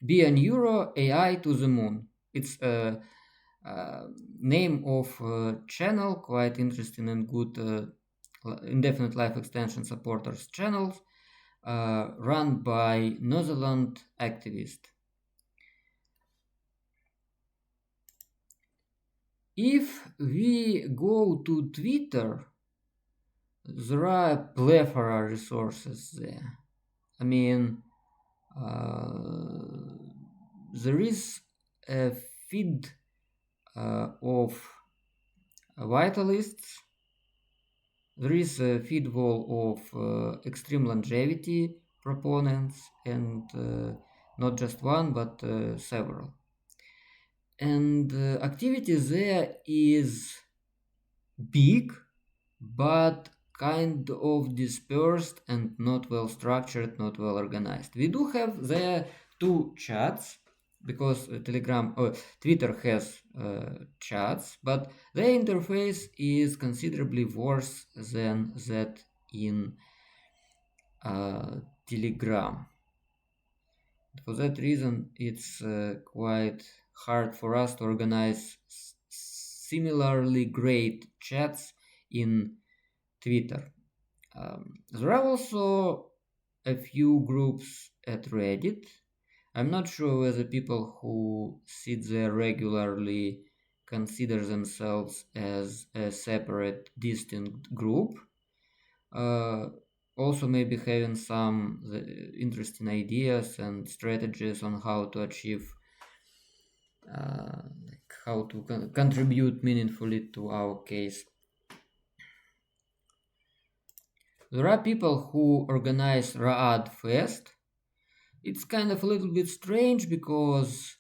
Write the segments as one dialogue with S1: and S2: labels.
S1: be a neuro AI to the moon. It's a, name of channel, quite interesting and good indefinite life extension supporters channels, run by Netherlands activist. If we go to Twitter, there are a plethora resources there. I mean, there is a feed of vitalists. There is a feed wall of extreme longevity proponents, and not just one, but several. And activity there is big, but kind of dispersed and not well structured, not well organized. We do have there two chats because Telegram or Twitter has chats, but their interface is considerably worse than that in Telegram. For that reason, it's quite hard for us to organize similarly great chats in Twitter. There are also a few groups at Reddit. I'm not sure whether people who sit there regularly consider themselves as a separate, distinct group. Uh, Also, maybe having some interesting ideas and strategies on how to achieve, like how to contribute meaningfully to our case. There are people who organize Raad Fest. It's kind of a little bit strange because,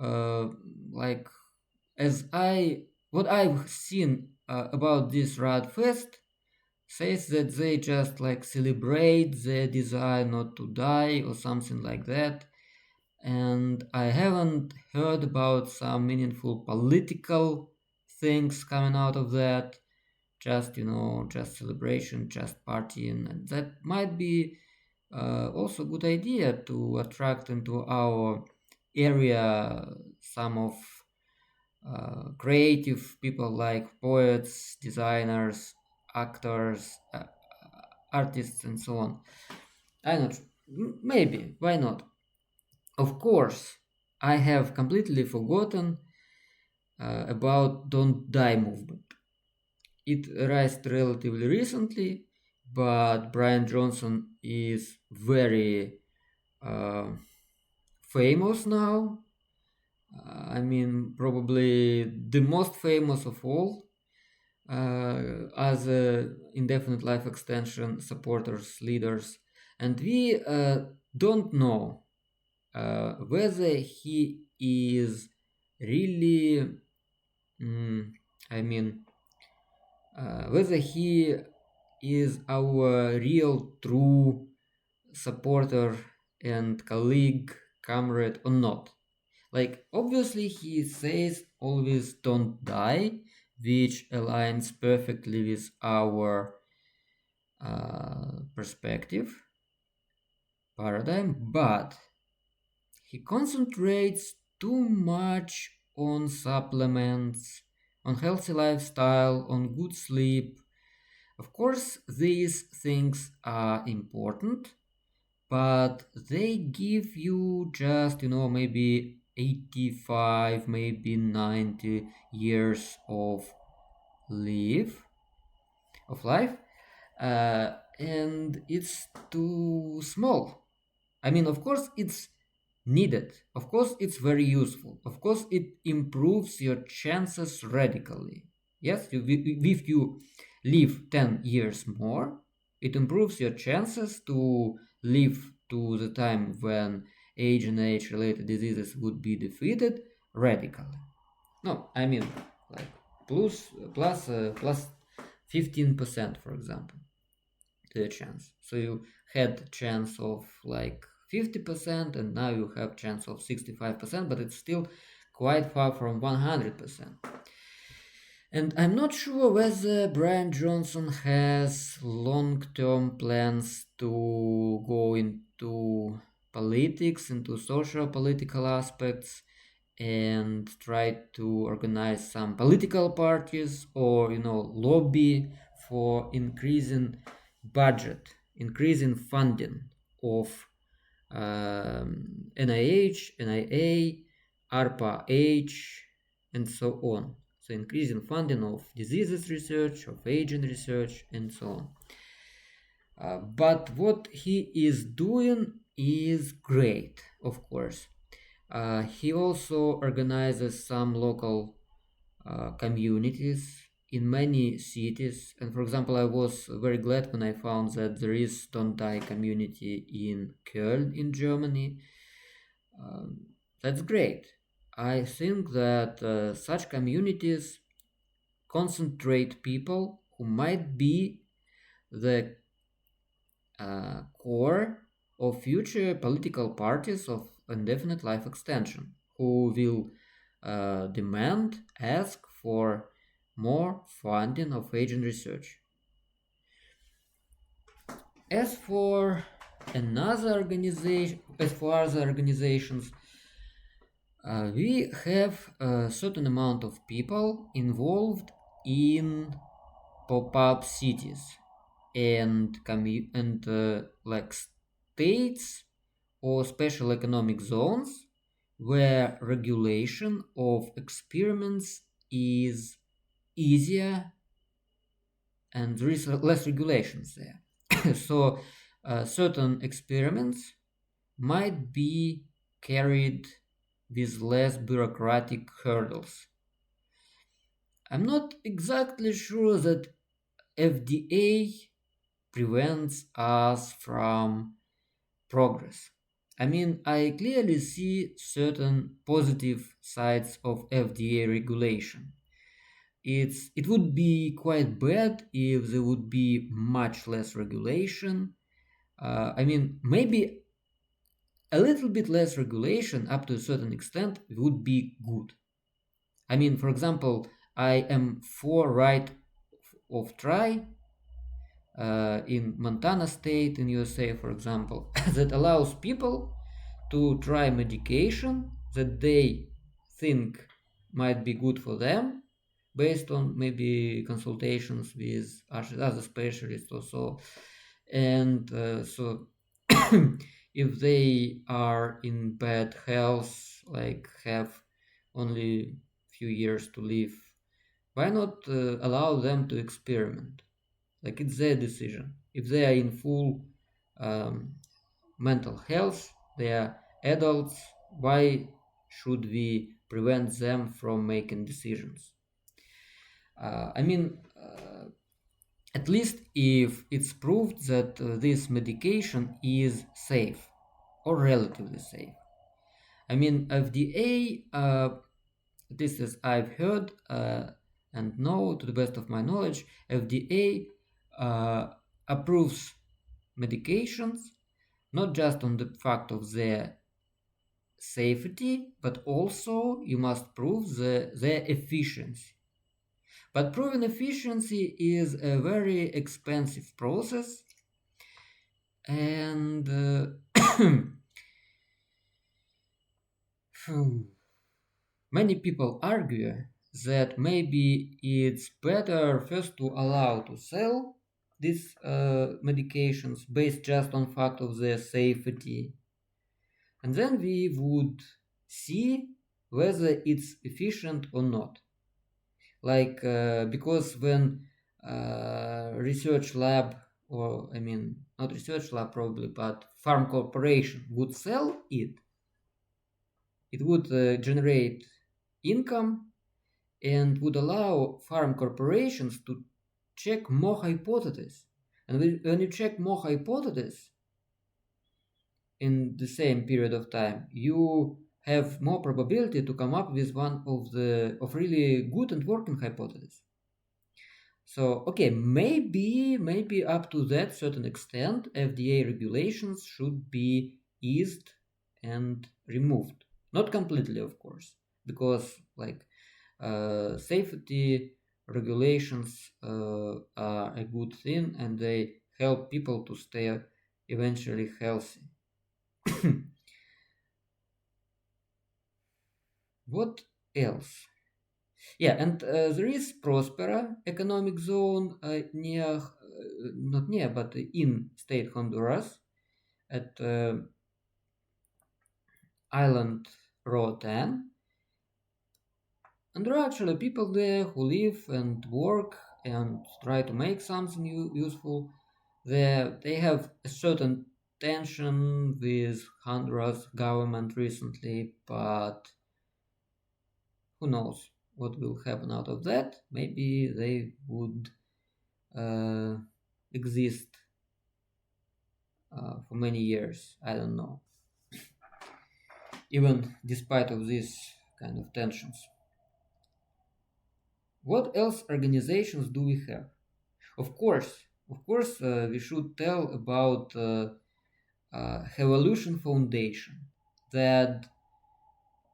S1: uh, like, as what I've seen about this Raad Fest says that they just like celebrate the desire not to die or something like that. And I haven't heard about some meaningful political things coming out of that. Just, just celebration, just partying. And that might be also a good idea to attract into our area some of creative people like poets, designers, actors, artists, and so on. I don't. Maybe. Why not? Of course, I have completely forgotten about Don't Die movement. It arose relatively recently, but Brian Johnson is very uh, famous now. I mean, probably the most famous of all as indefinite life extension supporters, leaders. And we don't know whether he is really, mm, I mean, whether he is our real true supporter and colleague, comrade or not. Like, obviously, he says always don't die, which aligns perfectly with our perspective, paradigm, but he concentrates too much on supplements, on healthy lifestyle, on good sleep. Of course, these things are important, but they give you just, maybe 85, maybe 90 years live of life, and it's too small. I mean, of course, it's needed. Of course, it's very useful. Of course, it improves your chances radically. Yes, if you live 10 years more, it improves your chances to live to the time when age and age-related diseases would be defeated radically. No, I mean, like plus 15%, for example, to the chance. So you had chance of like 50%, and now you have chance of 65%, but it's still quite far from 100%. And I'm not sure whether Brian Johnson has long-term plans to go into politics, into social political aspects, and try to organize some political parties, or lobby for increasing budget, increasing funding of NIH, NIA, ARPA-H, and so on. So increasing funding of diseases research, of aging research, and so on. But what he is doing is great, of course. He also organizes some local communities in many cities. And for example, I was very glad when I found that there is Don't Die community in Köln in Germany. That's great. I think that such communities concentrate people who might be the core of future political parties of indefinite life extension, who will ask for more funding of aging research. As for other organizations, we have a certain amount of people involved in pop-up cities and like states or special economic zones where regulation of experiments is easier and there is less regulations there. So certain experiments might be carried with less bureaucratic hurdles. I'm not exactly sure that FDA prevents us from progress. I mean, I clearly see certain positive sides of FDA regulation. It would be quite bad if there would be much less regulation. I mean, maybe a little bit less regulation up to a certain extent would be good. I mean, for example, I am for right of try in Montana state in USA, for example, that allows people to try medication that they think might be good for them based on maybe consultations with other specialists or so. And so if they are in bad health, like have only few years to live, why not allow them to experiment? Like, it's their decision. If they are in full um, mental health, they are adults, why should we prevent them from making decisions? I mean, at least if it's proved that this medication is safe or relatively safe. I mean, FDA, this is I've heard and know to the best of my knowledge, FDA approves medications not just on the fact of their safety, but also you must prove their efficiency. But proving efficiency is a very expensive process, and many people argue that maybe it's better first to allow to sell these medications based just on fact of their safety, and then we would see whether it's efficient or not. Like because when research lab, or I mean not research lab probably, but farm corporation would sell it, it would generate income and would allow farm corporations to check more hypotheses. And when you check more hypotheses in the same period of time, you have more probability to come up with one of really good and working hypotheses. So okay, maybe up to that certain extent, FDA regulations should be eased and removed. Not completely, of course, because like safety regulations are a good thing and they help people to stay eventually healthy. What else? Yeah, and there is Prospera economic zone near, not near, but in state Honduras at island row 10. And there are actually people there who live and work and try to make something useful. They have a certain tension with Honduras government recently, but who knows what will happen out of that? Maybe they would uh, exist for many years. I don't know. Even despite of these kind of tensions. What else organizations do we have? Of course, we should tell about Hevolution Foundation that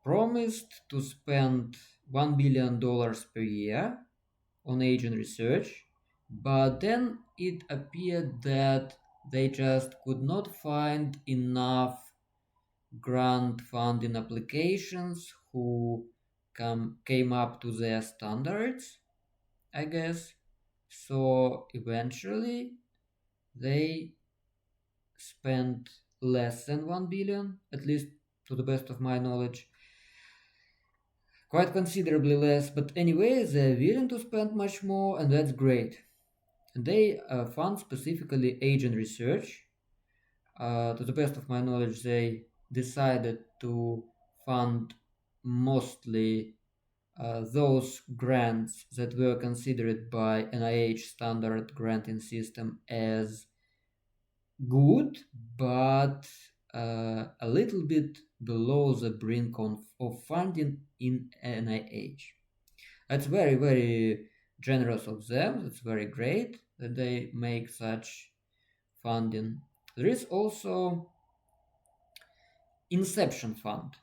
S1: promised to spend $1 billion per year on agent research, but then it appeared that they just could not find enough grant funding applications who came up to their standards, I guess. So eventually they spent less than 1 billion, at least to the best of my knowledge, quite considerably less. But anyway, they're willing to spend much more, and that's great. And they fund specifically agent research. To the best of my knowledge, they decided to fund mostly those grants that were considered by NIH standard granting system as good, but a little bit below the brink of funding in NIH. That's very, very generous of them. It's very great that they make such funding. There is also Inception Fund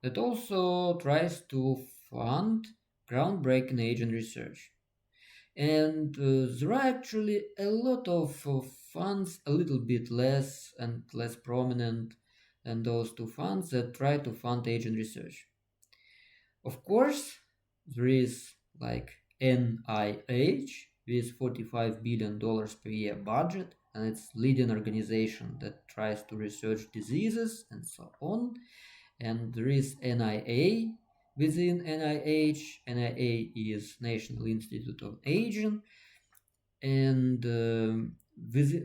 S1: that also tries to fund groundbreaking agent research. And there are actually a lot of funds, a little bit less and less prominent than those two funds that try to fund agent research. Of course, there is like NIH with $45 billion per year budget, and it's leading organization that tries to research diseases and so on. And there is NIA within NIH. NIA is National Institute of Aging, and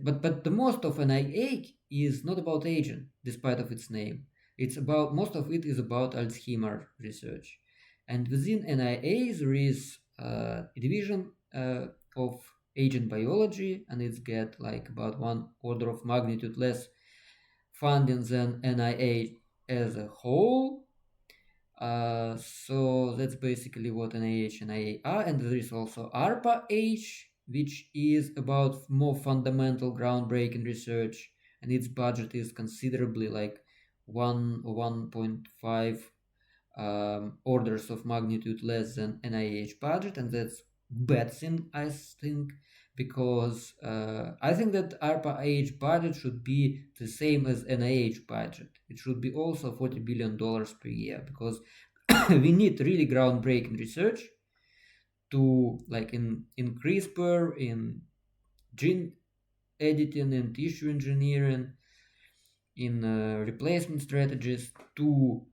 S1: but the most of NIA is not about aging, despite of its name. It's about most of it is about Alzheimer research, and within NIA there is a division of agent biology, and it's get like about one order of magnitude less funding than NIA as a whole. So that's basically what NIH and IA are, and there is also ARPA-H, which is about more fundamental groundbreaking research, and its budget is considerably like 1 or 1.5 orders of magnitude less than NIH budget, and that's bad thing, I think, because I think that ARPA-H budget should be the same as NIH budget. It should be also $40 billion per year, because we need really groundbreaking research to, like in CRISPR, in gene editing and tissue engineering, in replacement strategies to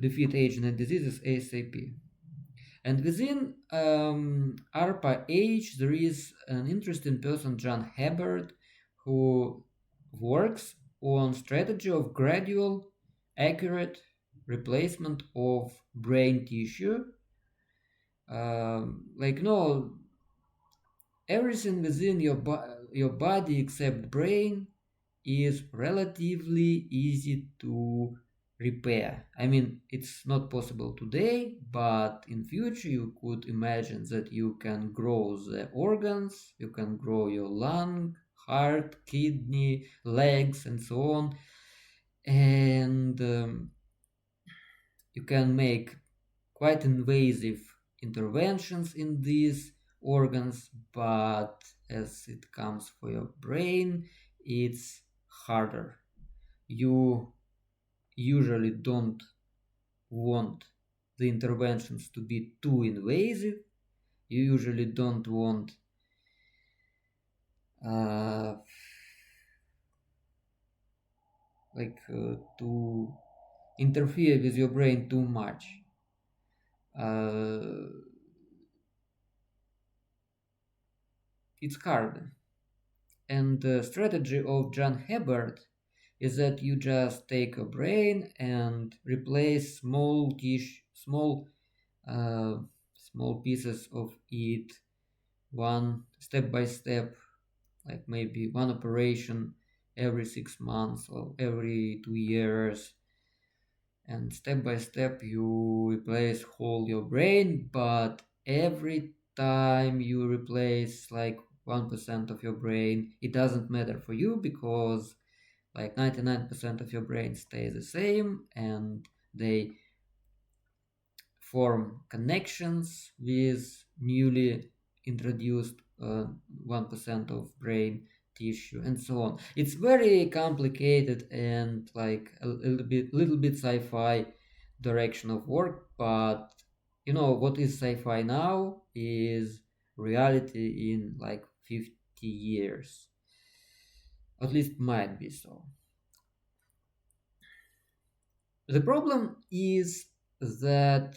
S1: defeat aging and diseases ASAP. And within ARPA-H, there is an interesting person, John Hebert, who works on strategy of gradual, accurate replacement of brain tissue. Like no, everything within your body except brain is relatively easy to repair. I mean, it's not possible today, but in future you could imagine that you can grow the organs, you can grow your lung, heart, kidney, legs, and so on, and you can make quite invasive interventions in these organs, but as it comes for your brain, it's harder. You usually don't want the interventions to be too invasive. You usually don't want uh, to interfere with your brain too much. Uh, it's hard. And the strategy of John Hebert is that you just take a brain and replace uh, small pieces of it, one step by step, like maybe one operation every 6 months or every 2 years, and step by step you replace whole your brain. But every time you replace like 1% of your brain, it doesn't matter for you, because like 99% of your brain stays the same, and they form connections with newly introduced 1% of brain tissue, and so on. It's very complicated and like a little bit sci-fi direction of work, but you know what is sci-fi now is reality in like 50 years, at least might be so. The problem is that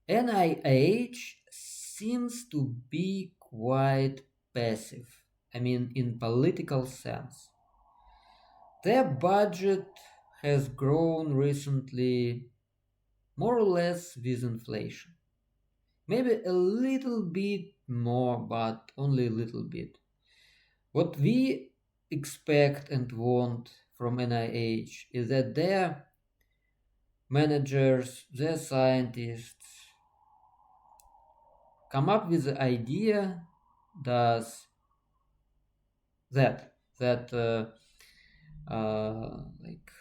S1: NIH seems to be quite passive. I mean, in political sense. Their budget has grown recently more or less with inflation. Maybe a little bit more, but only a little bit. What we expect and want from NIH is that their managers, their scientists, come up with the idea does that like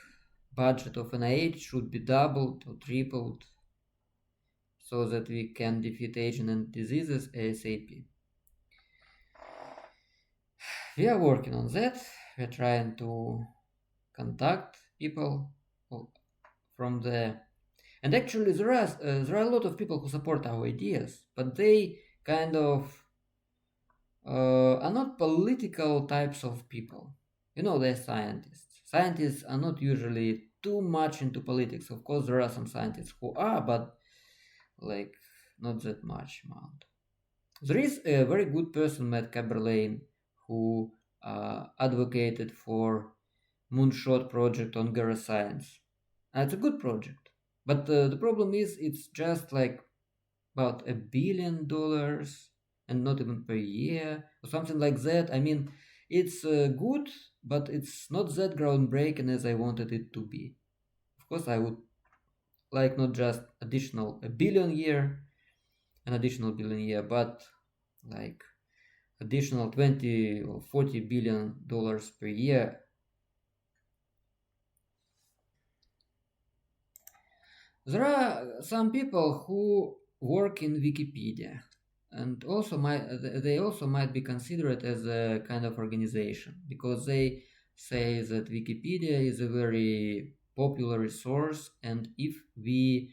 S1: budget of NIH should be doubled or tripled so that we can defeat aging and diseases ASAP. We are working on that. We're trying to contact people from the, and actually there are a lot of people who support our ideas, but they kind of are not political types of people. You know, they're scientists. Scientists are not usually too much into politics. Of course, there are some scientists who are, but like not that much amount. There is a very good person, Matt Caberlain, who advocated for moonshot project on Science. It's a good project, but the problem is it's just like about $1 billion and not even per year or something like that. I mean, it's good, but it's not that groundbreaking as I wanted it to be. Of course, I would like not just additional a billion year, an additional billion year, but like additional 20 or 40 billion dollars per year. There are some people who work in Wikipedia, and they also might be considered as a kind of organization, because they say that Wikipedia is a very popular resource, and if we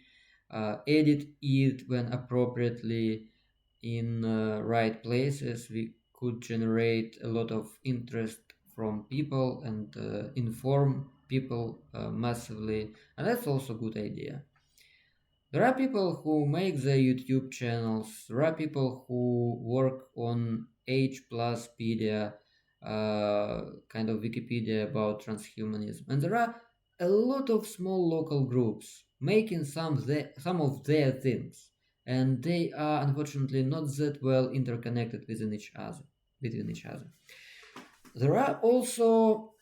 S1: edit it when appropriately in right places, we could generate a lot of interest from people and inform people massively, and that's also a good idea. There are people who make the YouTube channels. There are people who work on H plus pedia, kind of Wikipedia about transhumanism, and there are a lot of small local groups making some of their things, and they are unfortunately not that well interconnected within each other. Between each other, there are also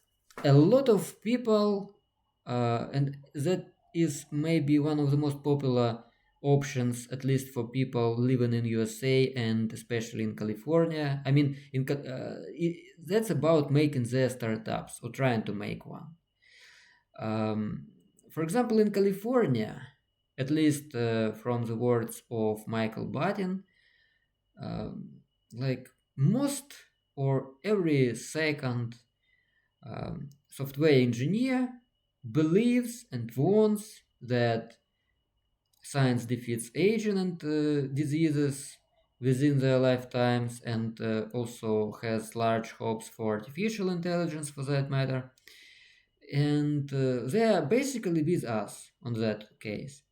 S1: a lot of people, and that is maybe one of the most popular options, at least for people living in USA and especially in California. I mean, that's about making their startups or trying to make one. For example, in California, at least from the words of Michael Button, like most or every second software engineer believes and wants that science defeats aging and diseases within their lifetimes, and also has large hopes for artificial intelligence for that matter. And they are basically with us on that case.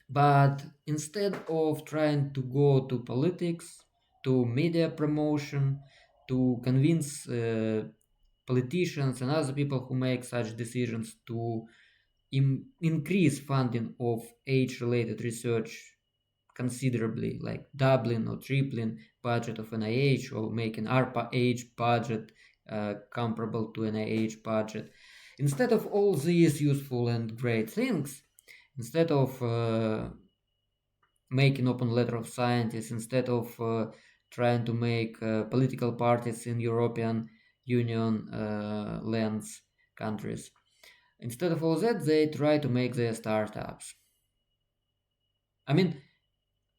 S1: But instead of trying to go to politics, to media promotion, to convince politicians and other people who make such decisions to increase funding of age-related research considerably, like doubling or tripling budget of NIH or making ARPA age budget comparable to NIH budget. Instead of all these useful and great things, instead of making open letter of scientists, instead of trying to make political parties in European Union lands countries, instead of all that, they try to make their startups. I mean,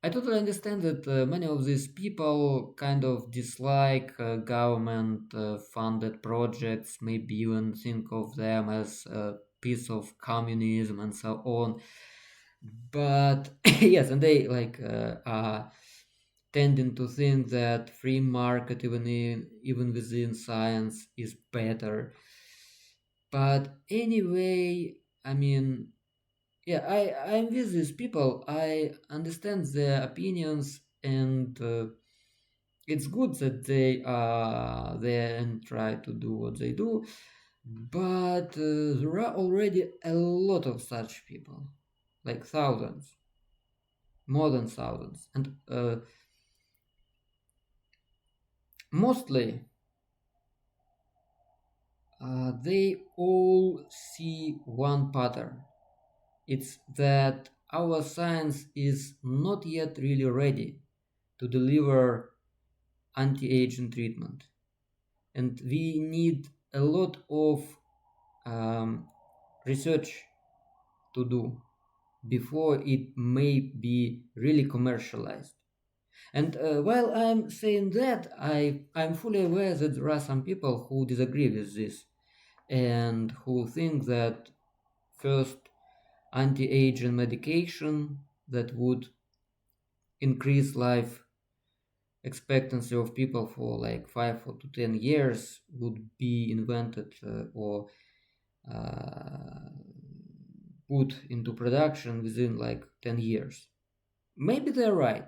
S1: I totally understand that many of these people kind of dislike government funded projects, maybe even think of them as a piece of communism and so on. But yes, and they like are tending to think that free market, even within science, is better. But anyway, I mean, yeah, I'm with these people. I understand their opinions, and it's good that they are there and try to do what they do. But there are already a lot of such people, like thousands, more than thousands, and mostly they all see one pattern. It's that our science is not yet really ready to deliver anti-aging treatment, and we need a lot of research to do before it may be really commercialized. And while I'm saying that, I'm fully aware that there are some people who disagree with this and who think that first anti-aging medication that would increase life expectancy of people for like 5 to 10 years would be invented or uh, put into production within like 10 years. Maybe they're right,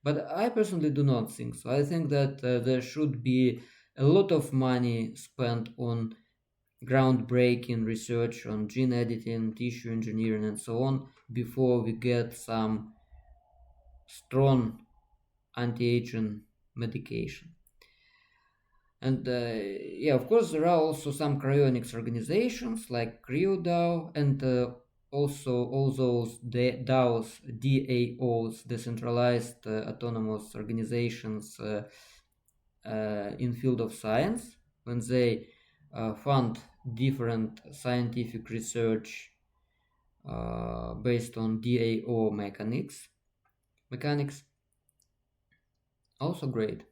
S1: but I personally do not think so. I think that there should be a lot of money spent on groundbreaking research on gene editing, tissue engineering, and so on before we get some strong anti-aging medication. And yeah, of course, there are also some cryonics organizations like CryoDAO, and also all those DAOs, DAOs, decentralized autonomous organizations in field of science, when they fund different scientific research based on DAO mechanics, also great.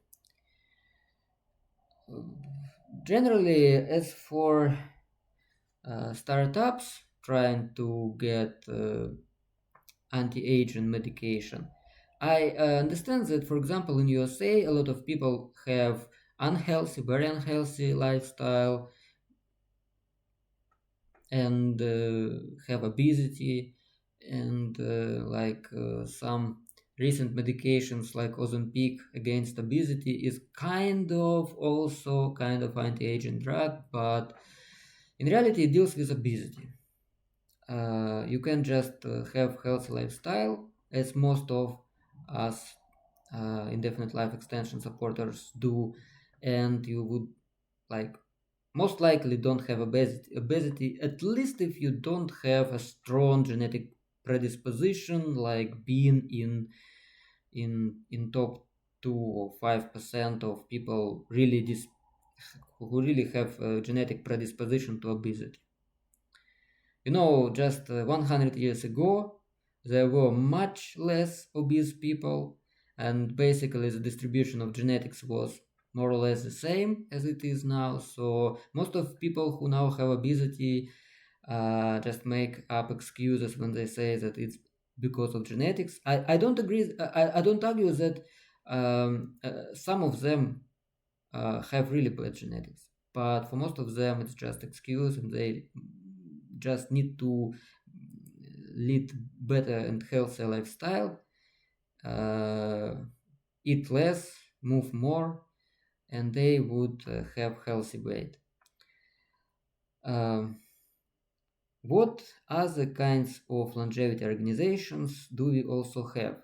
S1: Generally, as for startups trying to get anti-aging medication, I understand that, for example, in USA, a lot of people have very unhealthy lifestyle and have obesity, and some recent medications like Ozempic against obesity is kind of also kind of anti-aging drug, but in reality it deals with obesity. You can just have healthy lifestyle, as most of us indefinite life extension supporters do, and you would like most likely don't have obesity, at least if you don't have a strong genetic predisposition, like being in top 2 or 5% of people who really have a genetic predisposition to obesity. Just 100 years ago, there were much less obese people, and basically the distribution of genetics was more or less the same as it is now. So most of people who now have obesity just make up excuses when they say that it's because of genetics. I don't agree. I don't argue that some of them have really bad genetics, but for most of them it's just excuse, and they just need to lead better and healthier lifestyle, uh, eat less, move more, and they would have healthy weight. Um, what other kinds of longevity organizations do we also have?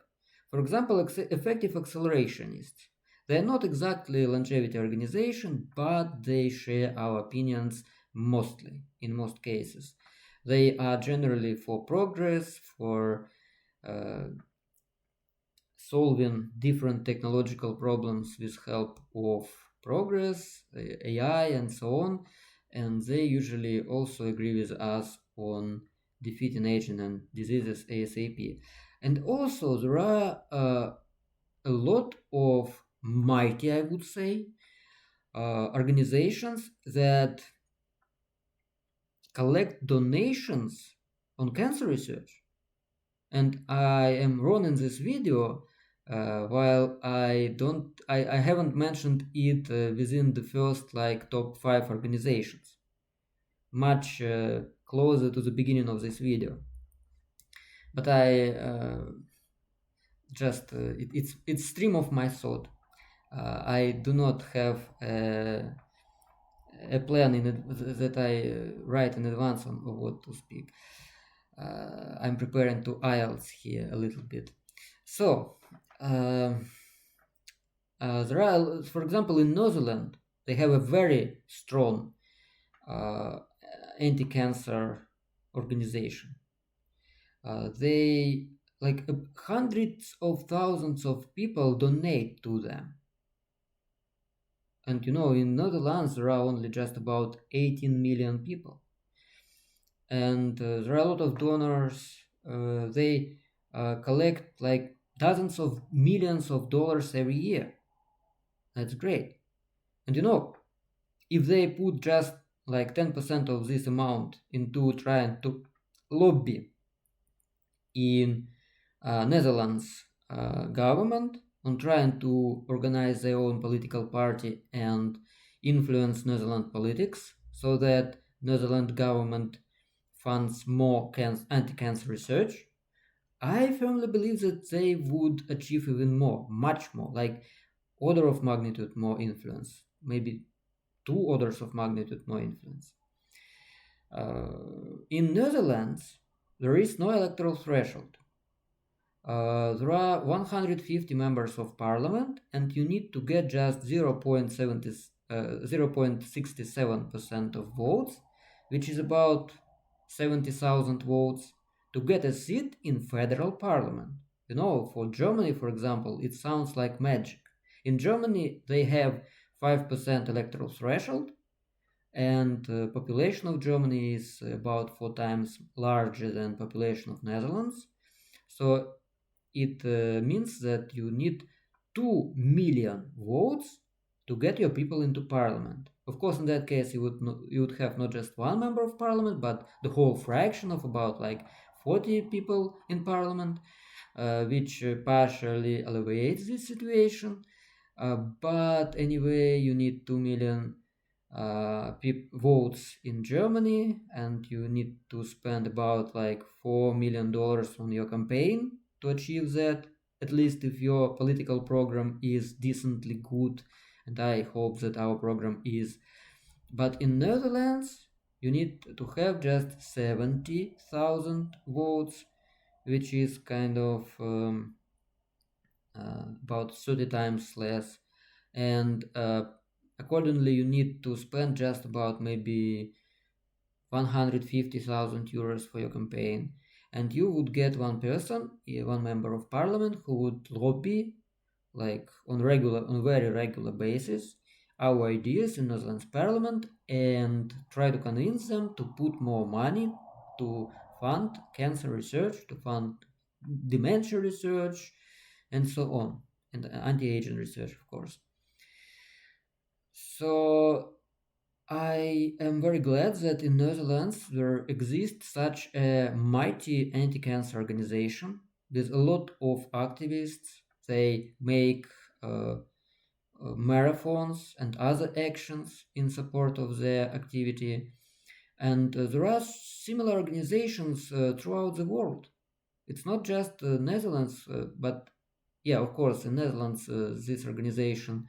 S1: For example, effective accelerationists. They are not exactly a longevity organization, but they share our opinions mostly, in most cases. They are generally for progress, for uh, solving different technological problems with help of progress, AI, and so on. And they usually also agree with us on defeating aging and diseases ASAP. And also, there are a lot of mighty, I would say, organizations that collect donations on cancer research. And I am wrong in this video, while I haven't mentioned it within the first like top 5 organizations, much closer to the beginning of this video. But I just it's stream of my thought. I do not have a plan in it that I write in advance on of what to speak. I'm preparing to IELTS here a little bit. So, there are, for example, in New Zealand, they have a very strong uh, anti-cancer organization. They like hundreds of thousands of people donate to them. And in Netherlands, there are only just about 18 million people. And there are a lot of donors. They collect like dozens of millions of dollars every year. That's great. And if they put just like 10% of this amount into trying to lobby in Netherlands government on trying to organize their own political party and influence Netherlands politics so that Netherlands government funds more anti-cancer research, I firmly believe that they would achieve even more, much more, like order of magnitude more influence, maybe two orders of magnitude more influence. In Netherlands, there is no electoral threshold. There are 150 members of parliament, and you need to get just 0.67% of votes, which is about 70,000 votes, to get a seat in federal parliament. For Germany, for example, it sounds like magic. In Germany, they have 5% electoral threshold, and population of Germany is about 4 times larger than population of Netherlands. So it means that you need 2 million votes to get your people into parliament. Of course, in that case, you would have not just one member of parliament, but the whole fraction of about like 40 people in parliament, which partially alleviates this situation. But anyway, you need 2 million votes in Germany, and you need to spend about like $4 million on your campaign to achieve that, at least if your political program is decently good, and I hope that our program is. But in Netherlands, you need to have just 70,000 votes, which is kind of about 30 times less. And accordingly, you need to spend just about maybe 150,000 euros for your campaign, and you would get one person, one member of parliament, who would lobby like on very regular basis our ideas in Netherlands parliament and try to convince them to put more money to fund cancer research, to fund dementia research, and so on, and anti-aging research, of course. So I am very glad that in Netherlands there exists such a mighty anti-cancer organization with a lot of activists. They make uh, marathons and other actions in support of their activity. And there are similar organizations throughout the world. It's not just Netherlands, but yeah, of course, in Netherlands, this organization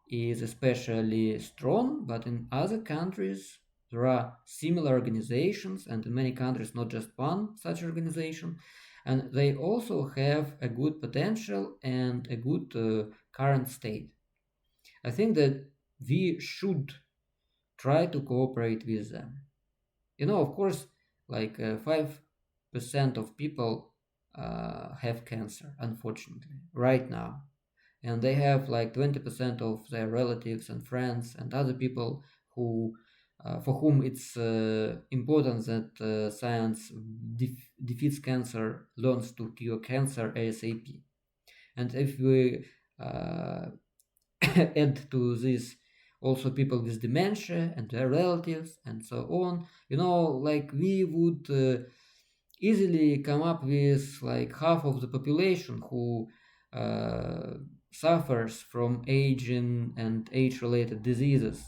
S1: is especially strong, but in other countries, there are similar organizations, and in many countries, not just one such organization. And they also have a good potential and a good current state. I think that we should try to cooperate with them. Of course, like 5% of people have cancer, unfortunately, right now. And they have like 20% of their relatives and friends and other people who, for whom it's important that science defeats cancer, learns to cure cancer ASAP. And if we uh, add to this also people with dementia and their relatives and so on, like we would easily come up with like half of the population who uh, suffers from aging and age-related diseases,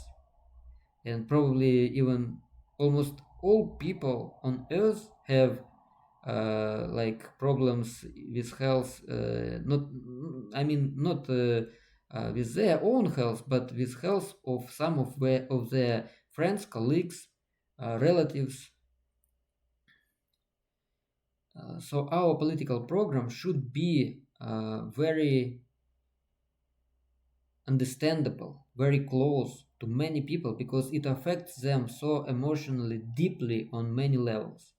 S1: and probably even almost all people on earth have like problems with health, not I mean not with their own health, but with health of some of their friends, colleagues, relatives. So our political program should be very understandable, very close to many people, because it affects them so emotionally deeply on many levels.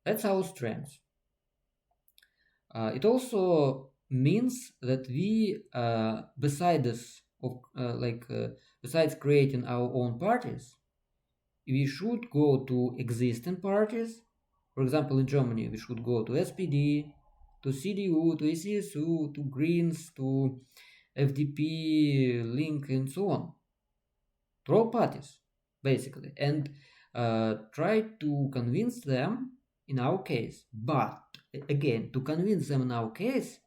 S1: That's our strength. It also means that we, besides creating our own parties, we should go to existing parties. For example, in Germany, we should go to SPD, to CDU, to CSU, to Greens, to FDP, Link, and so on. To all parties, basically, and try to convince them in our case. But again, to convince them in our case,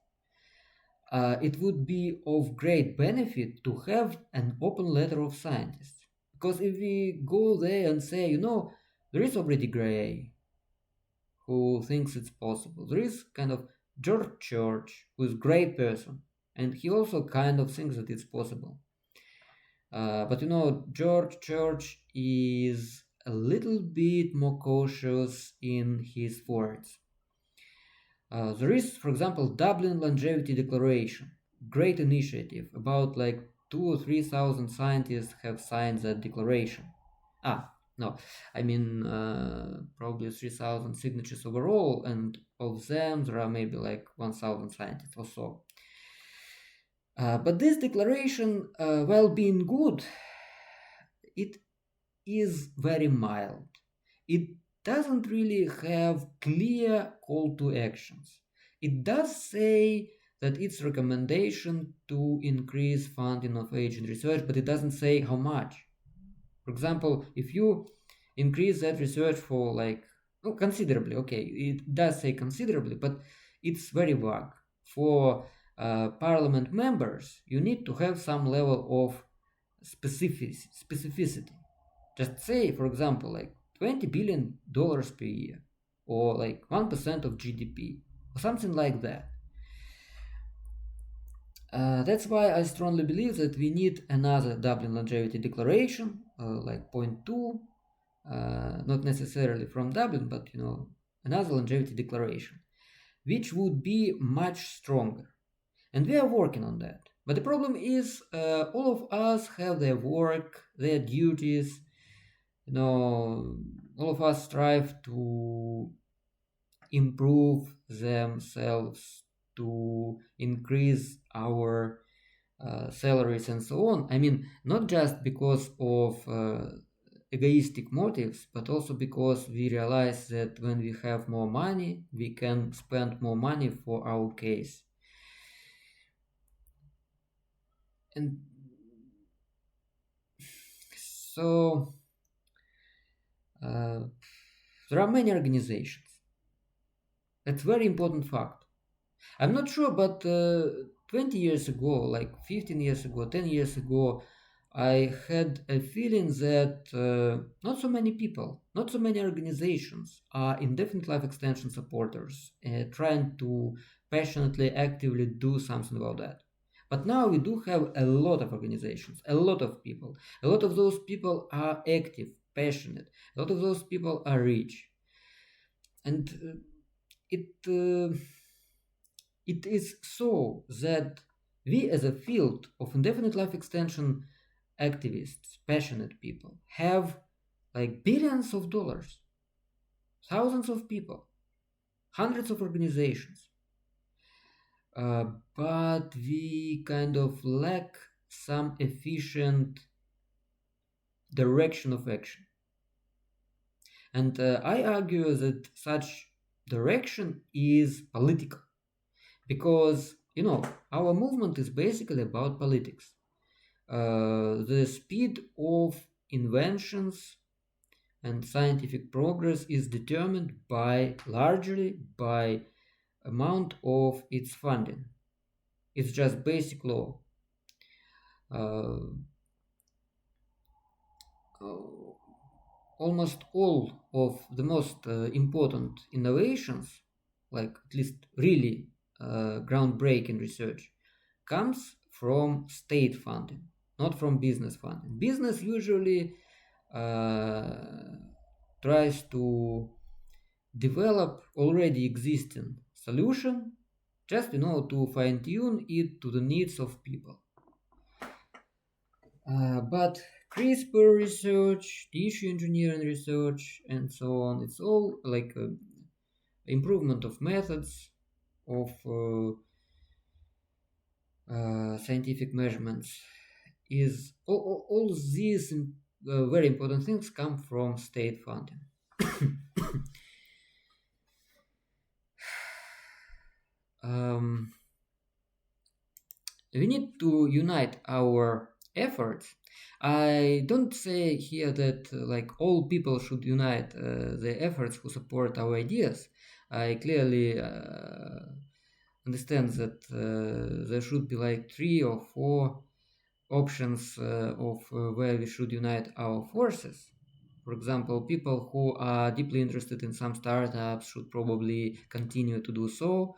S1: it would be of great benefit to have an open letter of scientists. Because if we go there and say, there is already Gray who thinks it's possible. There is kind of George Church, who is a great person, and he also kind of thinks that it's possible. But George Church is a little bit more cautious in his words. There is, for example, Dublin Longevity Declaration, great initiative. About like 2 or 3 thousand scientists have signed that declaration. No, I mean probably 3,000 signatures overall, and of them there are maybe like 1,000 scientists or so. But this declaration, while being good, it is very mild. It doesn't really have clear call to actions. It does say that it's recommendation to increase funding of aging research, but it doesn't say how much. For example, if you increase that research for like considerably, okay, it does say considerably, but it's very vague. For parliament members, you need to have some level of specificity. Just say, for example, like $20 billion per year, or like 1% of GDP, or something like that. That's why I strongly believe that we need another Dublin Longevity Declaration, like point two, not necessarily from Dublin, but another longevity declaration, which would be much stronger. And we are working on that. But the problem is, all of us have their work, their duties. All of us strive to improve themselves, to increase our salaries and so on. I mean, not just because of egoistic motives, but also because we realize that when we have more money, we can spend more money for our case. And So uh, there are many organizations. That's very important fact. I'm not sure, but 20 years ago, like 15 years ago, 10 years ago, I had a feeling that not so many people, not so many organizations are indefinite life extension supporters, trying to passionately, actively do something about that. But now we do have a lot of organizations, a lot of people. A lot of those people are active, passionate. A lot of those people are rich. And it. It is so that we, as a field of indefinite life extension activists, passionate people, have like billions of dollars, thousands of people, hundreds of organizations, uh, but we kind of lack some efficient direction of action. And I argue that such direction is political because, our movement is basically about politics. The speed of inventions and scientific progress is determined largely by amount of its funding. It's just basic law. Uh, uh, Almost all of the most important innovations, like at least really groundbreaking research, comes from state funding, not from business funding. Business usually uh, tries to develop already existing solution, just to fine tune it to the needs of people. But CRISPR research, tissue engineering research, and so on, it's all like improvement of methods of scientific measurements. Is all these very important things come from state funding. um, we need to unite our efforts. I don't say here that like all people should unite their efforts who support our ideas. I clearly understand that there should be like 3 or 4 options of where we should unite our forces. For example, people who are deeply interested in some startups should probably continue to do so,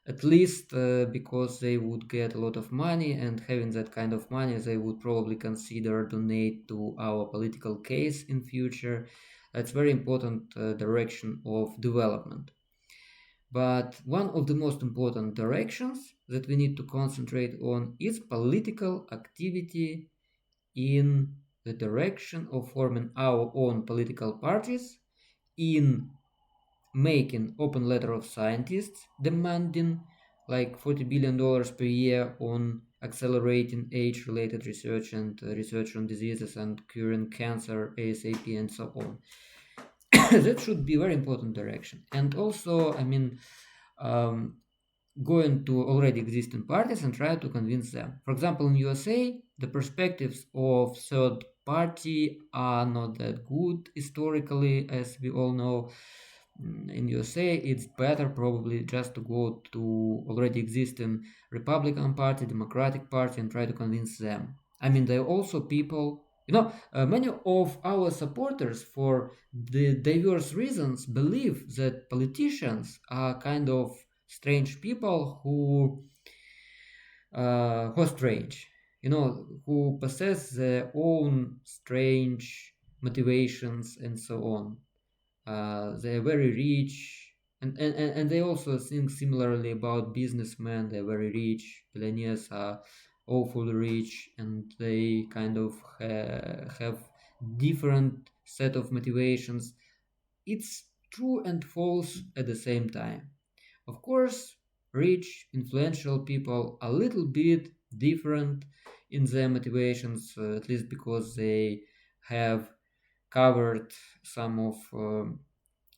S1: at least because they would get a lot of money, and having that kind of money, they would probably consider donate to our political case in future. That's very important direction of development. But one of the most important directions that we need to concentrate on is political activity in the direction of forming our own political parties, in making open letter of scientists demanding like $40 billion per year on accelerating age-related research and research on diseases and curing cancer ASAP and so on. That should be very important direction. And also, um, going to already existing parties and try to convince them. For example, in USA, the perspectives of third party are not that good historically, as we all know. In USA, it's better probably just to go to already existing Republican Party, Democratic Party, and try to convince them. There are also people, many of our supporters, for the diverse reasons, believe that politicians are kind of strange people who are strange, who possess their own strange motivations and so on. They're very rich, and they also think similarly about businessmen. They're very rich. Billionaires are awfully rich, and they kind of have different set of motivations. It's true and false at the same time. Of course, rich, influential people are a little bit different in their motivations, at least because they have covered some of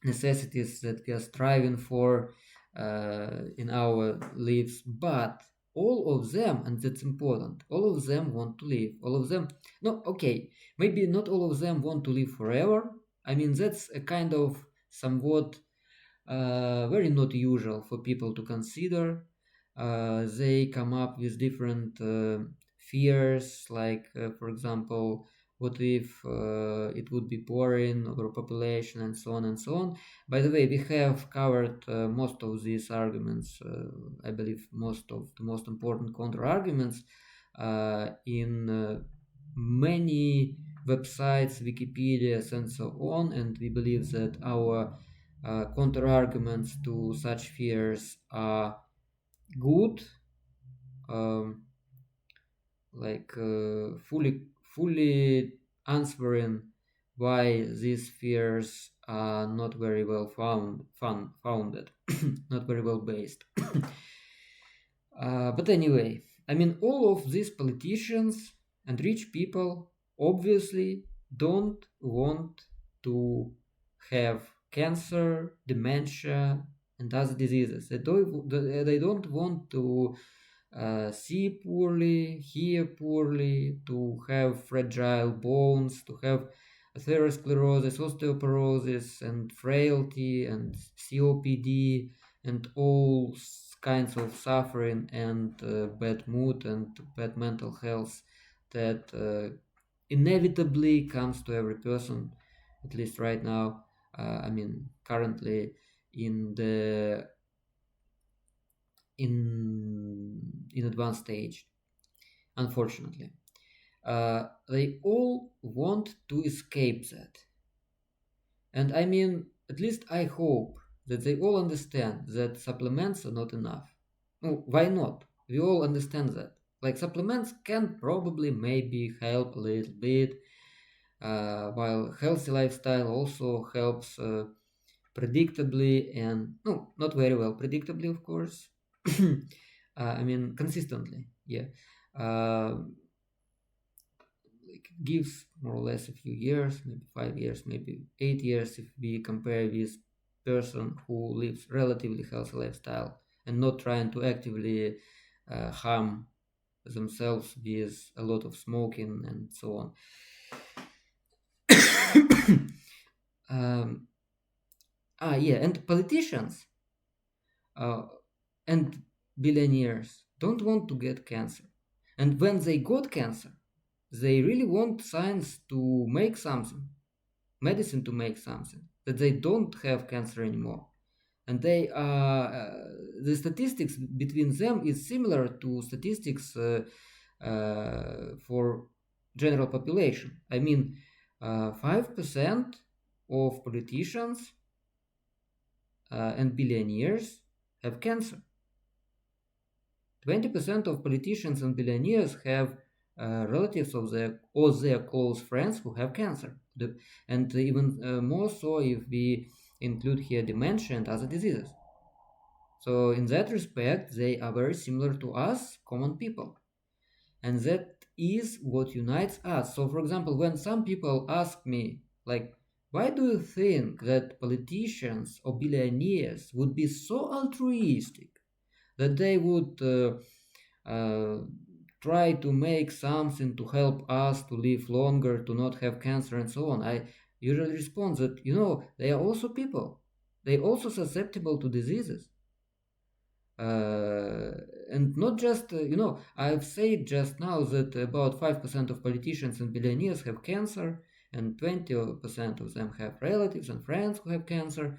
S1: necessities that we are striving for in our lives. But all of them, and that's important, all of them want to live. All of them, no, okay, maybe not all of them want to live forever. I mean, that's a kind of somewhat very not usual for people to consider. They come up with different fears, like, for example, what if it would be boring, overpopulation, and so on and so on. By the way, we have covered most of these arguments, I believe most of the most important counter arguments in many websites, Wikipedias, and so on, and we believe that our counter arguments to such fears are good, um, like fully answering why these fears are not very well founded, not very well based. But anyway, I mean, all of these politicians and rich people obviously don't want to have cancer, dementia, and other diseases. They don't want to see poorly, hear poorly, to have fragile bones, to have atherosclerosis, osteoporosis, and frailty, and COPD, and all kinds of suffering and bad mood and bad mental health that inevitably comes to every person, at least right now. I mean, currently in the in advanced stage, unfortunately. They all want to escape that. And I mean, at least I hope that they all understand that supplements are not enough. Oh, why not? We all understand that. Like, supplements can probably maybe help a little bit, while healthy lifestyle also helps predictably, and no, not very well predictably, of course. I mean, consistently, yeah. Like, gives more or less a few years, maybe 5 years, maybe 8 years, if we compare with person who lives relatively healthy lifestyle and not trying to actively harm themselves with a lot of smoking and so on. um, yeah, and politicians uh, and billionaires don't want to get cancer. And when they got cancer, they really want science to make something, medicine to make something, that they don't have cancer anymore. And they the statistics between them is similar to statistics for general population. I mean, 5% of politicians and billionaires have cancer. 20% of politicians and billionaires have relatives of their or their close friends who have cancer. And even more so if we include here dementia and other diseases. So in that respect, they are very similar to us, common people. And that is what unites us. So, for example, when some people ask me, like, why do you think that politicians or billionaires would be so altruistic that they would uh, try to make something to help us to live longer, to not have cancer, and so on? I usually respond that, they are also people. They also susceptible to diseases. And not just, I've said just now that about 5% of politicians and billionaires have cancer, and 20% of them have relatives and friends who have cancer.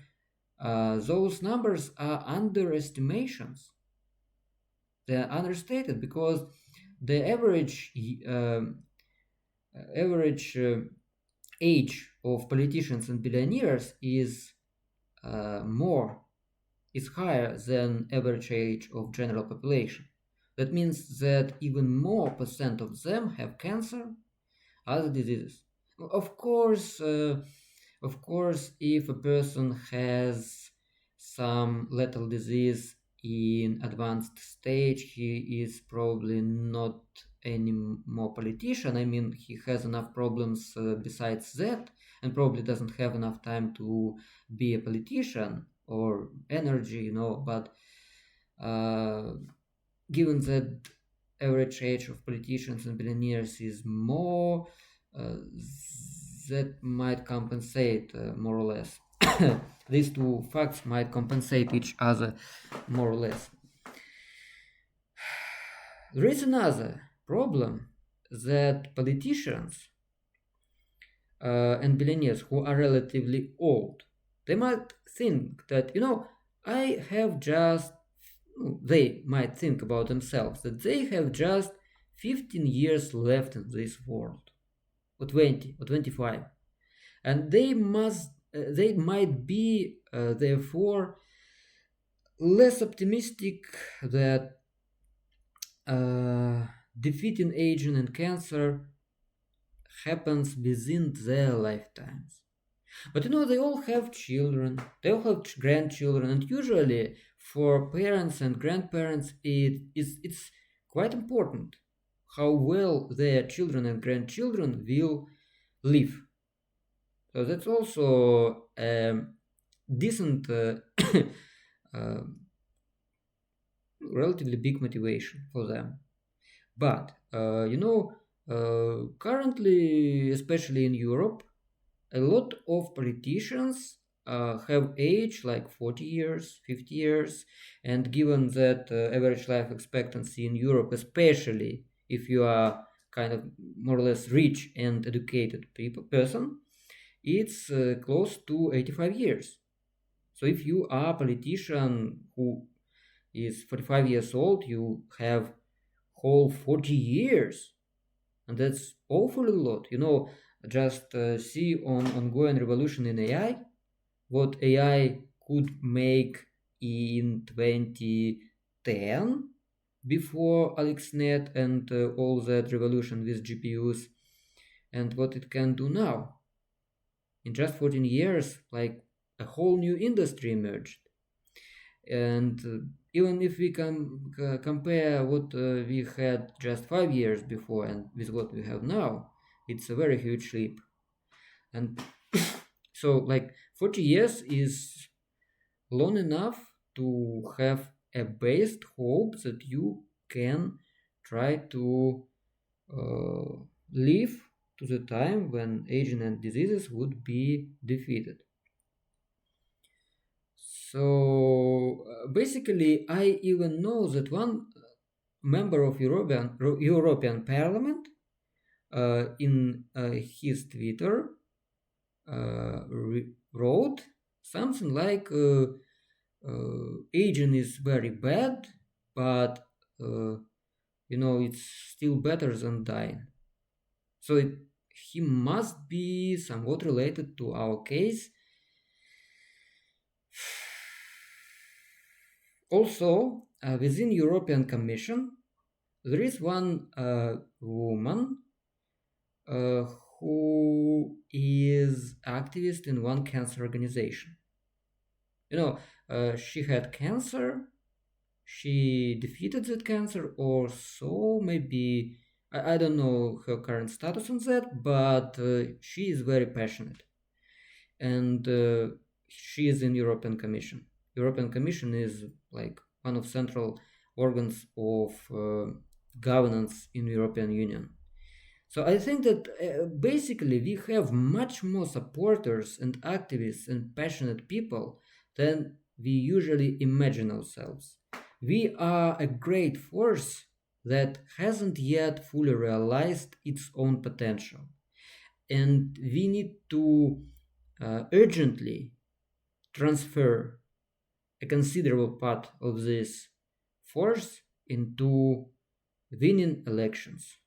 S1: Those numbers are underestimations. They are understated because the average age of politicians and billionaires is higher than average age of general population. That means that even more percent of them have cancer, other diseases. Of course, if a person has some lethal disease in advanced stage, he is probably not any more politician. I mean, he has enough problems besides that, and probably doesn't have enough time to be a politician or energy, but given that average age of politicians and billionaires is more, uh, that might compensate more or less. These two facts might compensate each other more or less. There is another problem that politicians and billionaires who are relatively old, they might think that, I have just, they might think about themselves that they have just 15 years left in this world, or 20, or 25. And they might be, therefore, less optimistic that defeating aging and cancer happens within their lifetimes. But they all have children, they all have grandchildren, and usually for parents and grandparents, it's quite important how well their children and grandchildren will live. So that's also a decent, uh, relatively big motivation for them. But currently, especially in Europe, a lot of politicians have age like 40 years, 50 years, and given that average life expectancy in Europe, especially if you are kind of more or less rich and educated person, it's close to 85 years. So if you are a politician who is 45 years old, you have whole 40 years, and that's awfully a lot. Just see on ongoing revolution in AI, what AI could make in 2010 before AlexNet and all that revolution with GPUs, and what it can do now. In just 14 years, like a whole new industry emerged. And even if we can compare what we had just 5 years before and with what we have now, it's a very huge leap. And so, like, 40 years is long enough to have a based hope that you can try to live to the time when aging and diseases would be defeated. So basically, I even know that one member of European Parliament, in his Twitter, wrote something like, aging is very bad, but it's still better than dying. So he must be somewhat related to our case. Also, within European Commission, there is one woman who is activist in one cancer organization. She had cancer, she defeated that cancer, or so maybe. I don't know her current status on that, but she is very passionate, and she is in European Commission. European Commission is like one of central organs of governance in European Union. So I think that basically we have much more supporters and activists and passionate people than we usually imagine ourselves. We are a great force that hasn't yet fully realized its own potential. And we need to urgently transfer a considerable part of this force into winning elections.